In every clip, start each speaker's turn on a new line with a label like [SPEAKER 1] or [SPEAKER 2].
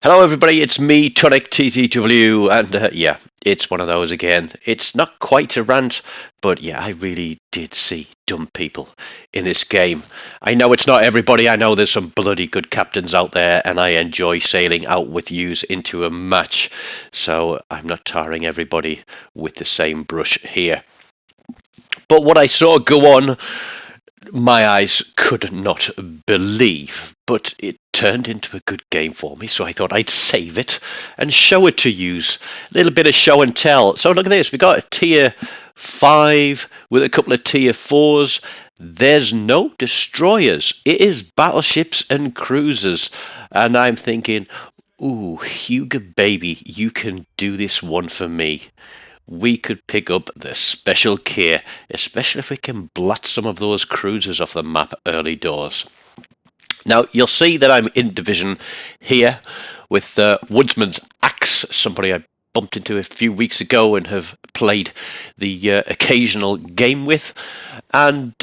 [SPEAKER 1] Hello, everybody. It's me, TONIK TTW, and yeah, it's one of those again. It's not quite a rant, but yeah, I really did see dumb people in this game. I know it's not everybody. I know there's some bloody good captains out there, and I enjoy sailing out with yous into a match. So I'm not tarring everybody with the same brush here. But what I saw go on, my eyes could not believe, but it turned into a good game for me, so I thought I'd save it and show it to use. A little bit of show and tell. So look at this, we got a tier 5 with a couple of tier 4s. There's no destroyers. It is battleships and cruisers. And I'm thinking, ooh, Hugo baby, you can do this one for me. We could pick up the special care, especially if we can blast some of those cruisers off the map early doors. Now, you'll see that I'm in division here with Woodsman's Axe, somebody I bumped into a few weeks ago and have played the occasional game with. And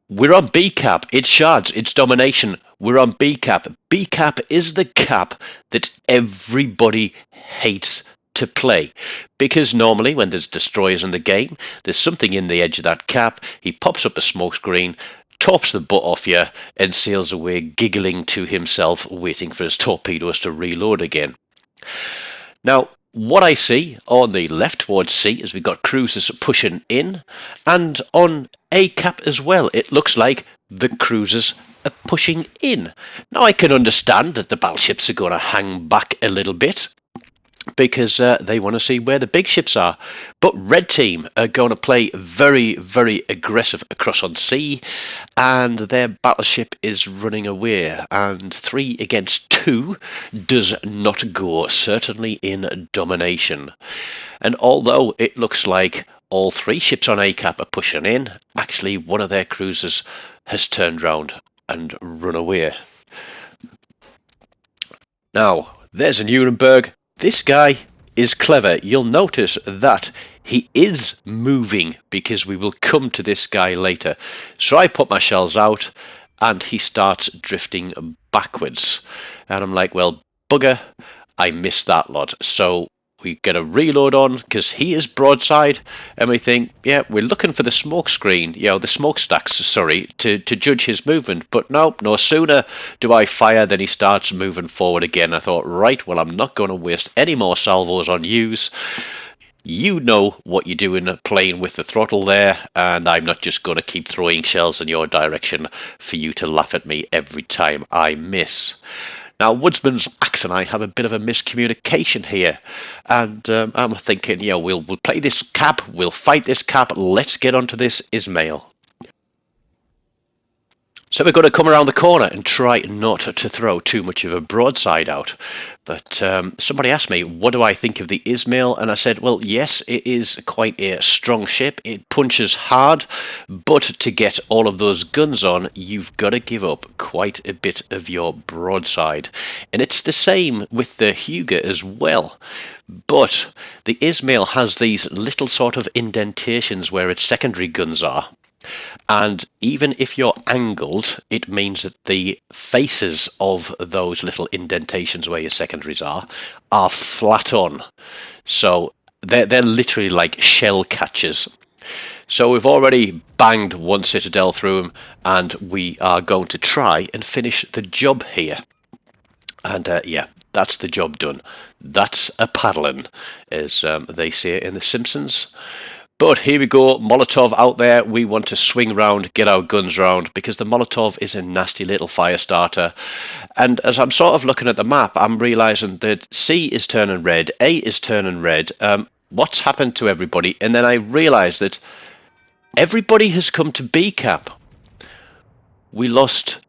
[SPEAKER 1] we're on B cap. It's shards. It's domination. We're on B cap. B cap is the cap that everybody hates to play, because normally when there's destroyers in the game, there's something in the edge of that cap. He pops up a smoke screen, torps the butt off you, and sails away giggling to himself, waiting for his torpedoes to reload again. Now, what I see on the left towards C is we've got cruisers pushing in, and on A cap as well, it looks like the cruisers are pushing in. Now, I can understand that the battleships are going to hang back a little bit, because they want to see where the big ships are. But Red Team are going to play very, very aggressive across on sea, and their battleship is running away. And 3 against 2 does not go, certainly in domination. And although it looks like all 3 ships on ACAP are pushing in, actually one of their cruisers has turned round and run away. Now, there's a Nuremberg. This guy is clever. You'll notice that he is moving, because we will come to this guy later. So I put my shells out and he starts drifting backwards. And I'm like, well, bugger, I missed that lot. So we get a reload on because he is broadside, and we think, yeah, we're looking for the smoke screen, the smokestacks, sorry, to judge his movement. But no sooner do I fire than he starts moving forward again. I thought, right, well, I'm not going to waste any more salvos on yous. You know what you're doing playing with the throttle there, and I'm not just going to keep throwing shells in your direction for you to laugh at me every time I miss. Now, Woodsman's Axe and I have a bit of a miscommunication here, and I'm thinking, we'll play this cap, we'll fight this cap, let's get onto this Ismail. So we're going to come around the corner and try not to throw too much of a broadside out. But somebody asked me, what do I think of the Ismail? And I said, well, yes, it is quite a strong ship. It punches hard, but to get all of those guns on, you've got to give up quite a bit of your broadside. And it's the same with the Hugo as well. But the Ismail has these little sort of indentations where its secondary guns are. And even if you're angled, it means that the faces of those little indentations where your secondaries are flat on. So they're literally like shell catchers. So we've already banged one citadel through them, and we are going to try and finish the job here. And yeah, that's the job done. That's a paddling, as they say in The Simpsons. But here we go, Molotov out there. We want to swing round, get our guns round, because the Molotov is a nasty little fire starter. And as I'm sort of looking at the map, I'm realising that C is turning red, A is turning red. What's happened to everybody? And then I realise that everybody has come to B cap. We lost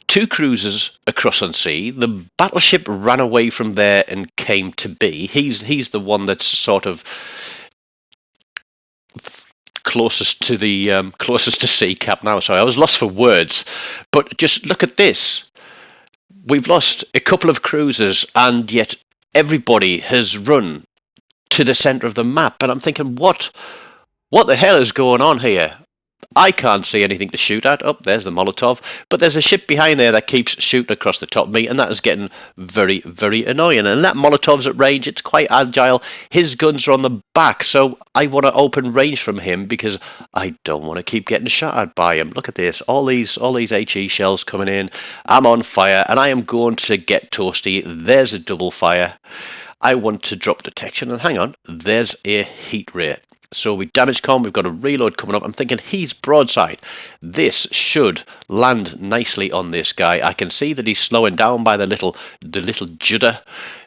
[SPEAKER 1] 2 cruisers across on C. The battleship ran away from there and came to B. He's the one that's sort of closest to C cap now. Sorry, I was lost for words. But just look at this. We've lost a couple of cruisers, and yet everybody has run to the centre of the map. And I'm thinking, what the hell is going on here? I can't see anything to shoot at. Oh, there's the Molotov. But there's a ship behind there that keeps shooting across the top of me, and that is getting very, very annoying. And that Molotov's at range. It's quite agile. His guns are on the back, so I want to open range from him because I don't want to keep getting shot at by him. Look at this. All these HE shells coming in. I'm on fire, and I am going to get toasty. There's a double fire. I want to drop detection, and hang on, there's a heat ray. So we damage com, we've got a reload coming up. I'm thinking he's broadside. This should land nicely on this guy. I can see that he's slowing down by the little judder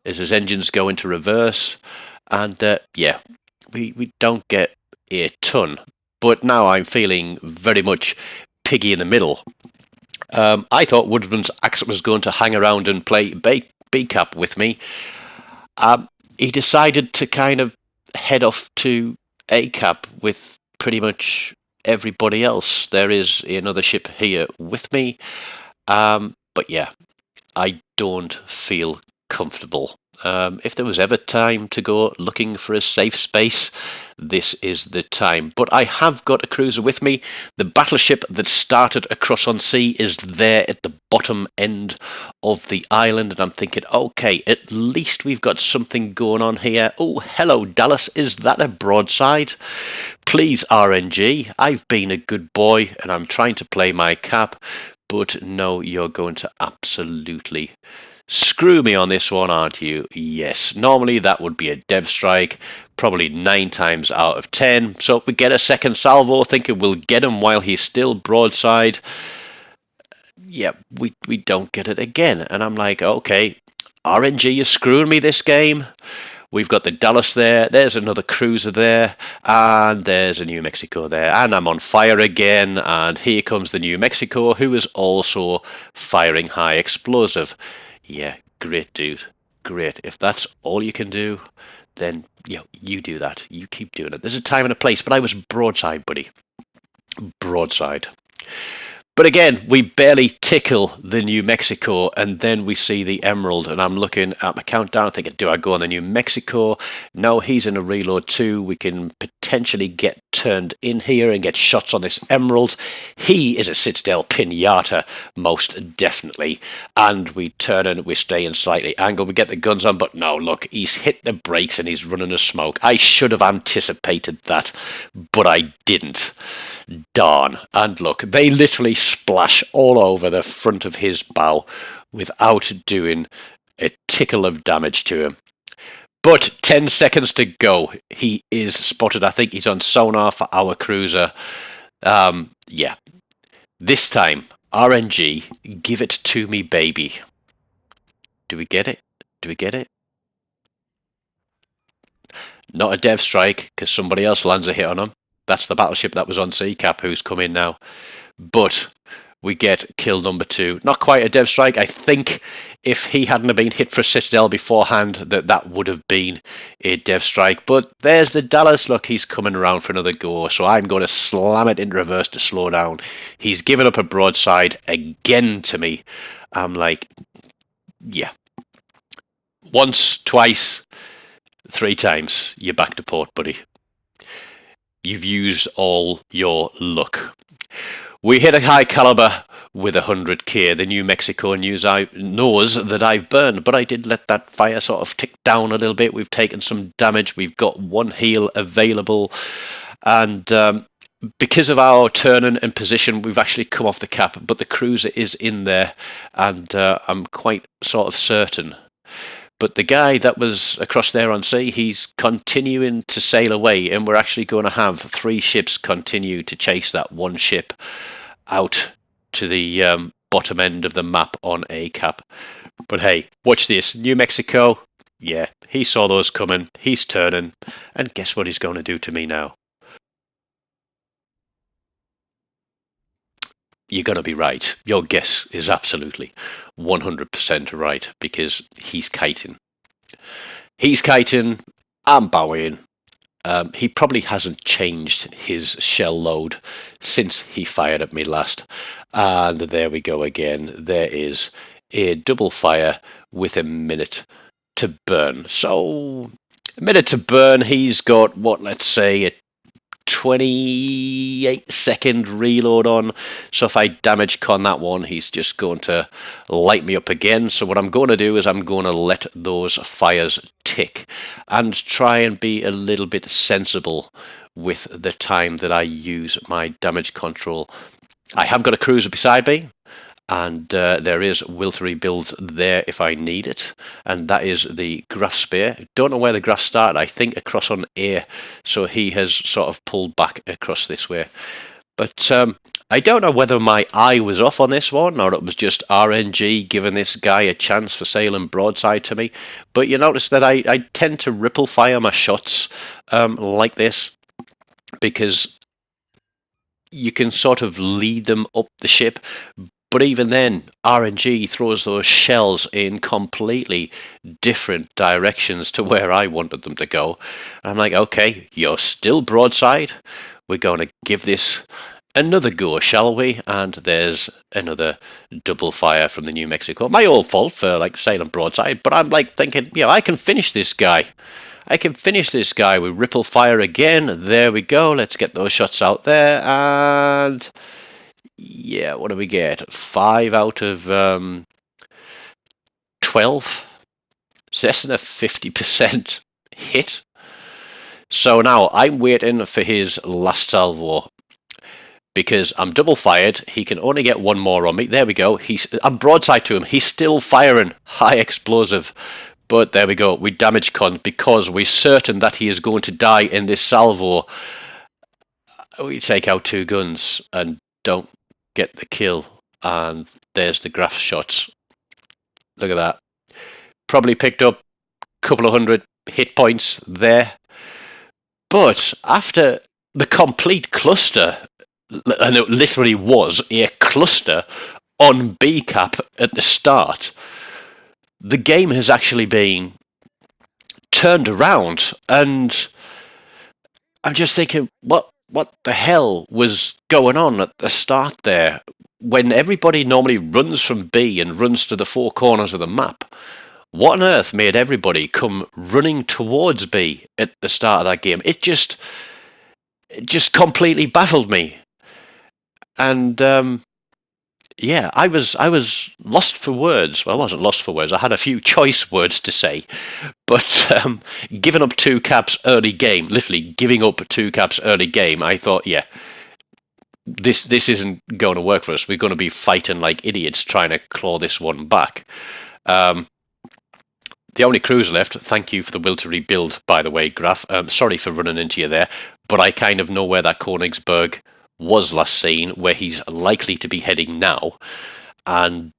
[SPEAKER 1] as his engines go into reverse. And yeah, we don't get a ton. But now I'm feeling very much piggy in the middle. I thought Woodman's Axe was going to hang around and play B-cap with me. He decided to kind of head off to A-cap with pretty much everybody else. There is another ship here with me. But yeah, I don't feel comfortable. If there was ever time to go looking for a safe space, this is the time. But I have got a cruiser with me. The battleship that started across on sea is there at the bottom end of the island, and I'm thinking, okay, at least we've got something going on here. Oh, hello, Dallas. Is that a broadside? Please, RNG. I've been a good boy, and I'm trying to play my cap, but no, you're going to absolutely screw me on this one, aren't you? Yes. Normally that would be a dev strike, probably 9 times out of 10. So we get a second salvo, thinking we'll get him while he's still broadside. Yeah, we don't get it again. And I'm like, okay, RNG is screwing me this game. We've got the Dallas there, there's another cruiser there, and there's a New Mexico there, and I'm on fire again, and here comes the New Mexico, who is also firing high explosive. Yeah, great, dude. Great. If that's all you can do, then you do that. You keep doing it. There's a time and a place, but I was broadside, buddy. Broadside. But again, we barely tickle the New Mexico, and then we see the Emerald, and I'm looking at my countdown thinking, do I go on the New Mexico? No, he's in a reload too. We can potentially get turned in here and get shots on this Emerald. He is a Citadel Pinata, most definitely. And we turn and we stay in slightly angled. We get the guns on, but no, look, he's hit the brakes and he's running a smoke. I should have anticipated that, but I didn't. Darn. And look, they literally splash all over the front of his bow without doing a tickle of damage to him. But 10 seconds to go. He is spotted. I think he's on sonar for our cruiser. Yeah. This time, RNG, give it to me, baby. Do we get it? Do we get it? Not a dev strike, because somebody else lands a hit on him. That's the battleship that was on C-Cap who's come in now. But we get kill number 2. Not quite a dev strike. I think if he hadn't have been hit for a Citadel beforehand, that would have been a dev strike. But there's the Dallas. Look, he's coming around for another go. So I'm going to slam it in reverse to slow down. He's given up a broadside again to me. I'm like, yeah. Once, twice, 3 times. You're back to port, buddy. You've used all your luck. We hit a high caliber with 100k. The New Mexico knows that I've burned, but I did let that fire sort of tick down a little bit. We've taken some damage. We've got 1 heal available. And because of our turning and position, we've actually come off the cap, but the cruiser is in there. And I'm quite sort of certain. But the guy that was across there on sea, he's continuing to sail away, and we're actually going to have 3 ships continue to chase that 1 ship out to the bottom end of the map on A-cap. But hey, watch this. New Mexico, yeah, he saw those coming. He's turning, and guess what he's going to do to me now? You're going to be right. Your guess is absolutely 100% right, because he's kiting. He's kiting, I'm bowing. He probably hasn't changed his shell load since he fired at me last. And there we go again. There is a double fire with a minute to burn. So, a minute to burn, he's got, what, let's say, 28-second reload on. So if I damage con that one, he's just going to light me up again. So what I'm going to do is I'm going to let those fires tick and try and be a little bit sensible with the time that I use my damage control. I have got a cruiser beside me, and there is will to rebuild there if I need it, and that is the Graf spear. Don't know where the Graf started. I think across on air, so he has sort of pulled back across this way. But I don't know whether my eye was off on this one or it was just RNG giving this guy a chance for sailing broadside to me. But you notice that I tend to ripple fire my shots like this, because you can sort of lead them up the ship. But even then, RNG throws those shells in completely different directions to where I wanted them to go. I'm like, okay, you're still broadside. We're going to give this another go, shall we? And there's another double fire from the New Mexico. My own fault for like sailing broadside, but I'm like thinking, I can finish this guy. I can finish this guy with ripple fire again. There we go. Let's get those shots out there. And yeah, what do we get? 5 out of 12. Less than a 50% hit. So now I'm waiting for his last salvo, because I'm double fired. He can only get one more on me. There we go. I'm broadside to him. He's still firing high explosive. But there we go. We damage con because we're certain that he is going to die in this salvo. We take out 2 guns and don't get the kill. And there's the Graf shots. Look at that. Probably picked up a couple of 100 hit points there. But after the complete cluster, and it literally was a cluster on B cap at the start, the game has actually been turned around, and I'm just thinking, what the hell was going on at the start there, when everybody normally runs from B and runs to the 4 corners of the map? What on earth made everybody come running towards B at the start of that game? It just completely baffled me. And yeah, I was lost for words. Well, I wasn't lost for words. I had a few choice words to say. But giving up 2 caps early game, literally giving up 2 caps early game, I thought, yeah, this isn't going to work for us. We're going to be fighting like idiots trying to claw this one back. The only cruiser left, thank you for the will to rebuild, by the way, Graf. Sorry for running into you there, but I kind of know where that Königsberg was last seen, where he's likely to be heading now. And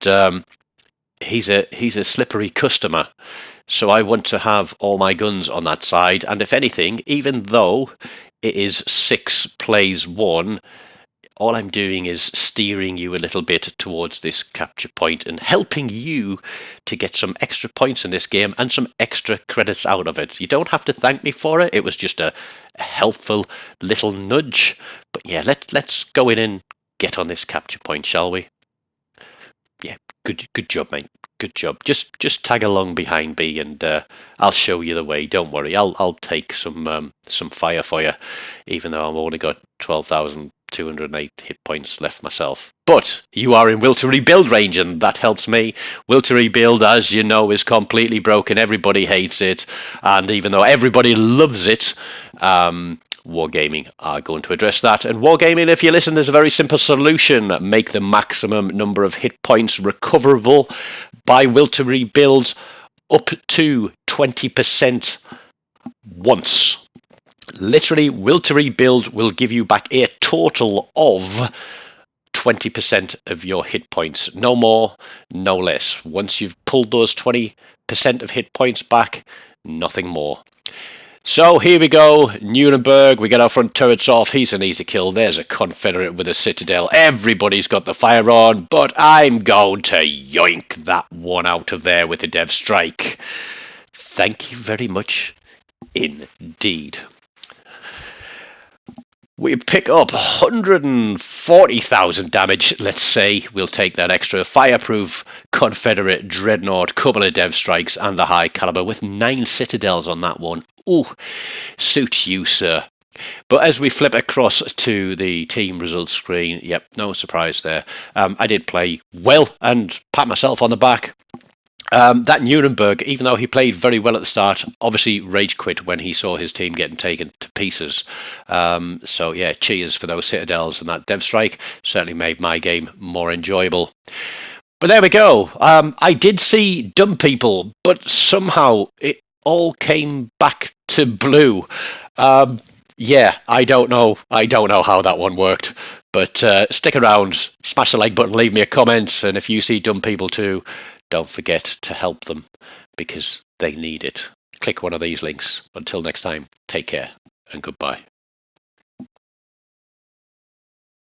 [SPEAKER 1] he's a slippery customer. So I want to have all my guns on that side. And if anything, even though it is 6 plays 1, all I'm doing is steering you a little bit towards this capture point and helping you to get some extra points in this game and some extra credits out of it. You don't have to thank me for it. It was just a helpful little nudge. But yeah, let's go in and get on this capture point, shall we? Yeah, good job, mate. Good job. Just tag along behind B, and I'll show you the way. Don't worry. I'll take some fire for you, even though I've only got 12,208 hit points left myself. But you are in Will to Rebuild range, and that helps me. Will to Rebuild, as you know, is completely broken. Everybody hates it, and even though everybody loves it, Wargaming are going to address that. And Wargaming, if you listen, there's a very simple solution. Make the maximum number of hit points recoverable by Will to Rebuild up to 20% once. Literally, Will to Rebuild will give you back a total of 20% of your hit points. No more, no less. Once you've pulled those 20% of hit points back, nothing more. So here we go, Nuremberg, we get our front turrets off. He's an easy kill. There's a Confederate with a Citadel. Everybody's got the fire on, but I'm going to yoink that one out of there with a Dev Strike. Thank you very much indeed. We pick up 140,000 damage, let's say. We'll take that extra fireproof Confederate Dreadnought, couple of Dev Strikes, and the high caliber with 9 Citadels on that one. Ooh, suits you, sir. But as we flip across to the team results screen, yep, no surprise there. I did play well and pat myself on the back. That Nuremberg, even though he played very well at the start, obviously rage quit when he saw his team getting taken to pieces. So yeah, cheers for those Citadels, and that Dev Strike certainly made my game more enjoyable. But there we go. I did see dumb people, but somehow it all came back to blue. Yeah, I don't know. I don't know how that one worked. But stick around, smash the like button, leave me a comment, and if you see dumb people too, don't forget to help them because they need it. Click one of these links. Until next time, take care and goodbye.